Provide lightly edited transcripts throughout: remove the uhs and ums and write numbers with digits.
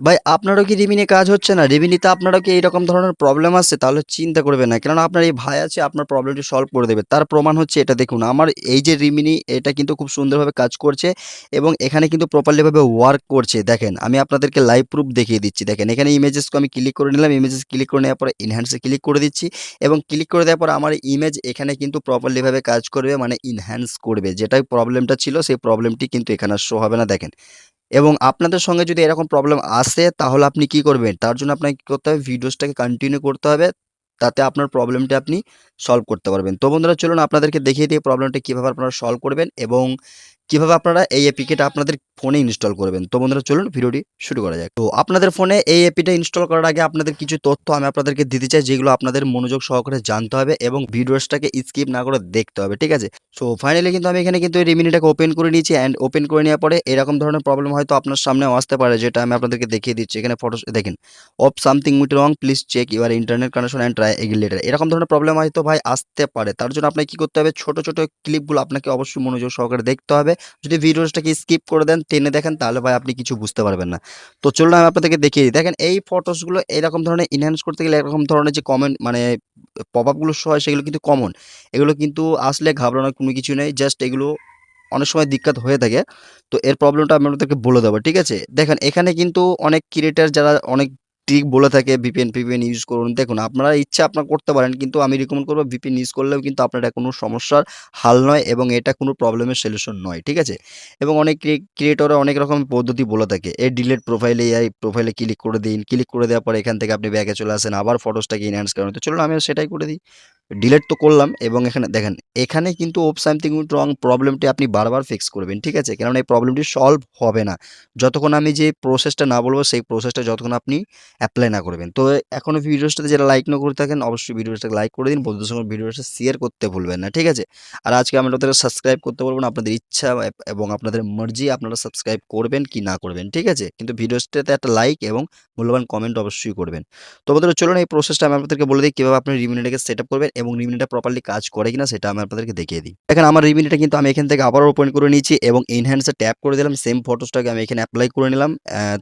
ভাই আপনারও কি রিমিনি কাজ হচ্ছে না? রিমিনিতে আপনারও কি এইরকম ধরনের প্রবলেম আসছে? তাহলে চিন্তা করবেন না। কেননা আপনার এই ভাই আছে আপনার প্রবলেমটি সলভ করে দেবে। তার প্রমাণ হচ্ছে এটা দেখুন। আমার এই যে রিমিনি এটা কিন্তু খুব সুন্দরভাবে কাজ করছে এবং এখানে কিন্তু প্রপারলি ভাবে ওয়ার্ক করছে। দেখেন আমি আপনাদেরকে লাইভ প্রুফ দেখিয়ে দিচ্ছি। দেখেন এখানে ইমেজেসকে আমি ক্লিক করে নিলাম। ইমেজেস ক্লিক করে নেওয়ার পরে এনহ্যান্স এ ক্লিক করে দিচ্ছি এবং ক্লিক করে দেওয়ার পরে আমার ইমেজ এখানে কিন্তু প্রপারলি ভাবে কাজ করবে মানে এনহ্যান্স করবে। যেটাই প্রবলেমটা ছিল সেই প্রবলেমটি কিন্তু এখানে আর শো হবে না দেখেন। এবং আপনাদের সঙ্গে যদি এরকম প্রবলেম আসে তাহলে আপনি কি করবেন? তার জন্য আপনাকে কি করতে হবে? ভিডিওসটাকে কন্টিনিউ করতে হবে। তাতে আপনার প্রবলেমটা আপনি সলভ করতে পারবেন। তো বন্ধুরা চলুন আপনাদেরকে দেখিয়ে দিই প্রবলেমটা কিভাবে আপনারা সলভ করবেন এবং কিভাবে আপনারা এই এপিকেটা আপনাদের ফোনে ইনস্টল করবেন। তো বন্ধুরা চলুন ভিডিওটি শুরু করা যাক। তো আপনাদের ফোনে এই এপিটা ইনস্টল করার আগে আপনাদের কিছু তথ্য আমি আপনাদেরকে দিতে চাই যেগুলো আপনাদের মনোযোগ সহকারে জানতে হবে এবং ভিডিওসটাকে স্কিপ না করে দেখতে হবে। ঠিক আছে? সো ফাইনালি কিন্তু আমি এখানে কিন্তু এই রিমিনিটাকে ওপেন করে নিয়েছি অ্যান্ড ওপেন করে নেওয়ার পরে এরকম ধরনের প্রবলেম হয়তো আপনার সামনেও আসতে পারে যেটা আমি আপনাদেরকে দেখিয়ে দিচ্ছি। এখানে ফটোস দেখেন, "oops something went wrong please check your internet connection and try again later." এরকম ধরনের প্রবলেম হয়তো ভাই আসতে পারে। তার জন্য আপনাকে কি করতে হবে? ছোট, ছোট ক্লিপগুলো আপনাকে অবশ্যই মনোযোগ সহকারে দেখতে হবে। যদি ভিডিওসটাকে স্কিপ করে দেন, টেনে দেখেন তাহলে ভাই আপনি কিছু বুঝতে পারবেন না। তো চলুন আমি আপনাদেরকে দেখিয়ে দিই। দেখেন এই ফটোসগুলো এরকম ধরনের এনহ্যান্স করতে গেলে এরকম ধরনের যে কমেন্ট মানে পপ আপ গুলো শো হয় সেগুলো কিন্তু কমন। এগুলো কিন্তু আসলে ঘাবড়ানোর কোনো কিছু নেই। জাস্ট এগুলো অনেক সময় দিক্কত হয়ে থাকে। তো এর প্রবলেমটা আমি আপনাদেরকে বলে দেবো। ঠিক আছে? দেখেন এখানে কিন্তু অনেক ক্রিয়েটর যারা অনেক ট্রিক বলে থাকে VPN ইউজ করুন। দেখুন আপনারা ইচ্ছা আপনারা করতে পারেন। কিন্তু আমি রিকমেন্ড করব VPN ইউজ করলেও কিন্তু আপনার এটা কোনো সমস্যার হাল নয় এবং এটা কোনো প্রবলেমের সলিউশন নয়। ঠিক আছে? এবং অনেক ক্রিয়েটররা অনেক রকম পদ্ধতি বলে থাকে। এই ডিলিট প্রোফাইলে এই প্রোফাইলে ক্লিক করে দিন। ক্লিক করে দেওয়ার পরে এখান থেকে আপনি ব্যাকে চলে আসেন। আবার ফটোসটাকে এনহ্যান্স করেন। তো চলুন আমিও সেটাই করে দিই। ডিলিট তো করলাম এবং এখানে দেখেন এখানে কিন্তু অফ সামথিং উইথ রং প্রবলেমটি আপনি বারবার ফিক্স করবেন। ঠিক আছে? কেননা এই প্রবলেমটি সলভ হবে না। যতক্ষণ আমি যে প্রসেসটা না বলব সেই প্রসেসটা যতক্ষণ আপনি এপ্লাই না করবেন। তো এখনো ভিডিওসটাতে যারা লাইক না করে থাকেন অবশ্যই ভিডিওটাকে লাইক করে দিন। বন্ধুদের সঙ্গে ভিডিওটা শেয়ার করতে ভুলবেন না। ঠিক আছে? আর আজকে আমি আপনাদের সাবস্ক্রাইব করতে বলব না। আপনাদের ইচ্ছা এবং আপনাদের মর্জি আপনারা সাবস্ক্রাইব করবেন কি না করবেন। ঠিক আছে? কিন্তু ভিডিওসটাতে একটা লাইক এবং মূল্যবান কমেন্ট অবশ্যই করবেন। তো বন্ধুরা চলুন এই প্রসেসটা আমি আপনাদেরকে বলে দিই কিভাবে আপনি রিমিনিটাকে সেটআপ করবেন এবং রিমিনিটা প্রপারলি কাজ করে কিনা সেটা আমি আপনাদেরকে দেখিয়ে দিই। দেখেন আমার রিমিনিটা কিন্তু আমি এখান থেকে আবারও ওপেন করে নিয়েছি এবং এনহ্যান্স এ ট্যাপ করে দিলাম। সেম ফটোসটাকে আমি এখানে এপ্লাই করে নিলাম।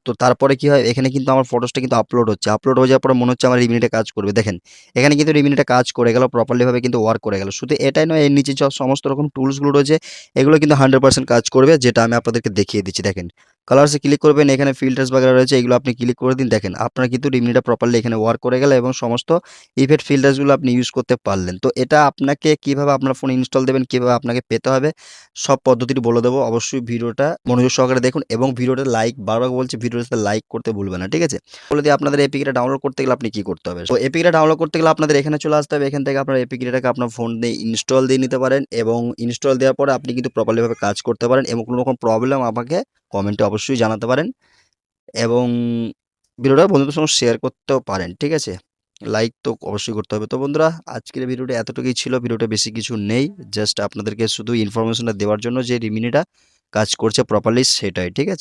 তো তারপরে কি হয় এখানে কিন্তু আমার ফটোসটা কিন্তু আপলোড হচ্ছে। আপলোড হয়ে যাওয়ার পরে মনে হচ্ছে আমার রিমিনিটা কাজ করবে। দেখেন এখানে কিন্তু রিমিনিটা কাজ করে গেল প্রপারলি ভাবে কিন্তু ওয়ার্ক করে গেল। শুধু এটাই নয় এর নিচে যে সমস্ত রকম টুলস গুলো রয়েছে এগুলো কিন্তু 100% কাজ করবে যেটা আমি আপনাদেরকে দেখিয়ে দিচ্ছি। দেখেন কালারস এ ক্লিক করবেন এখানে ফিল্টার্স বাগেরা রয়েছে এগুলো আপনি ক্লিক করে দিন। দেখেন আপনার কিন্তু রিমিনিটা প্রপারলি এখানে ওয়ার্ক করে গেল এবং সমস্ত ইফেক্ট ফিল্টারসগুলো আপনি ইউজ করতে পারলেন। তো এটা আপনাকে কিভাবে আপনার ফোনে ইনস্টল দেবেন, কিভাবে আপনাকে পেতে হবে সব পদ্ধতিটি বলে দেবো। অবশ্যই ভিডিওটা মনোযোগ সহকারে দেখুন এবং ভিডিওটা লাইক বারবার বলছি ভিডিওটাতে লাইক করতে ভুলবেন না। ঠিক আছে? বলে দিই আপনাদের এপিকেটা ডাউনলোড করতে গেলে আপনি কি করতে হবে? তো এপিকেটা ডাউনলোড করতে গেলে আপনাদের এখানে চলে আসতে হবে। এখান থেকে আপনার এপিকেটাকে আপনার ফোন দিয়ে ইনস্টল দিয়ে নিতে পারেন এবং ইনস্টল দেওয়ার পরে আপনি কিন্তু প্রপারলি ভাবে কাজ করতে পারেন এবং কোনো রকম প্রবলেম আমাকে কমেন্টে অবশ্যই জানাতে পারেন এবং ভিডিওটা বন্ধুদের সঙ্গে শেয়ার করতেও পারেন। ঠিক আছে? লাইক তো অবশ্যই করতে হবে। তো বন্ধুরা আজকের ভিডিওটা এতটুকুই ছিল। ভিডিওটা বেশি কিছু নেই। জাস্ট আপনাদেরকে শুধু ইনফরমেশনটা দেওয়ার জন্য যে রিমিনিটা কাজ করছে প্রপারলি সেটাই। ঠিক আছে?